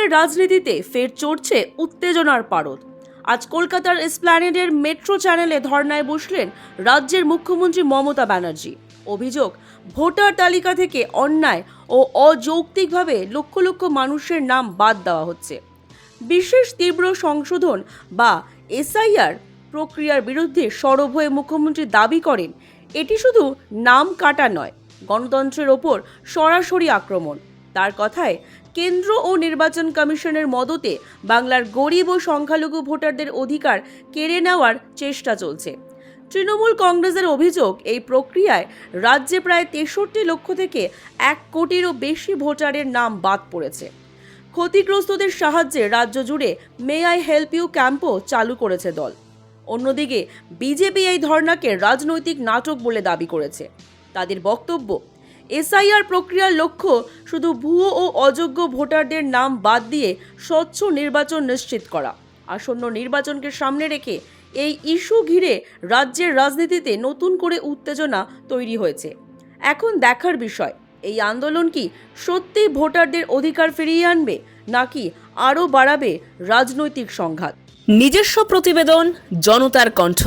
পশ্চিমবঙ্গের রাজনীতিতে ফের চড়ছে উত্তেজনার পারদ। আজ কলকাতার এসপ্ল্যানেডের মেট্রো চ্যানেলে ধর্নায় বসলেন রাজ্যের মুখ্যমন্ত্রী মমতা ব্যানার্জি। অভিযোগ, ভোটার তালিকা থেকে অন্যায় ও অযৌক্তিকভাবে লক্ষ লক্ষ মানুষের নাম বাদ দেওয়া হচ্ছে। বিশেষ তীব্র সংশোধন বা এসআইআর প্রক্রিয়ার বিরুদ্ধে সরব হয়ে মুখ্যমন্ত্রী দাবি করেন, এটি শুধু নাম কাটা নয়, গণতন্ত্রের ওপর সরাসরি আক্রমণ। তার কথায়, কেন্দ্র ও নির্বাচন কমিশনের মদতে বাংলার গরিব ও সংখ্যালঘু ভোটারদের অধিকার কেড়ে নেওয়ার চেষ্টা চলছে। তৃণমূল কংগ্রেসের অভিযোগ, এই প্রক্রিয়ায় রাজ্যে প্রায় 63 লক্ষ থেকে 1 কোটিরও বেশি ভোটারের নাম বাদ পড়েছে। ক্ষতিগ্রস্তদের সাহায্যে রাজ্য জুড়ে মে আই হেল্প ইউ ক্যাম্পও চালু করেছে দল। অন্যদিকে বিজেপি এই ধর্নাকে রাজনৈতিক নাটক বলে দাবি করেছে। তাদের বক্তব্য, এসআইআর প্রক্রিয়ার লক্ষ্য শুধু ভুয়ো ও অযোগ্য ভোটারদের নাম বাদ দিয়ে স্বচ্ছ নির্বাচন নিশ্চিত করা। আসন্ন নির্বাচনকে সামনে রেখে এই ইস্যু ঘিরে রাজ্যের রাজনীতিতে নতুন করে উত্তেজনা তৈরি হয়েছে। এখন দেখার বিষয়, এই আন্দোলন কি সত্যি ভোটারদের অধিকার ফিরিয়ে আনবে, নাকি আরও বাড়াবে রাজনৈতিক সংঘাত। নিজস্ব প্রতিবেদন, জনতার কণ্ঠ।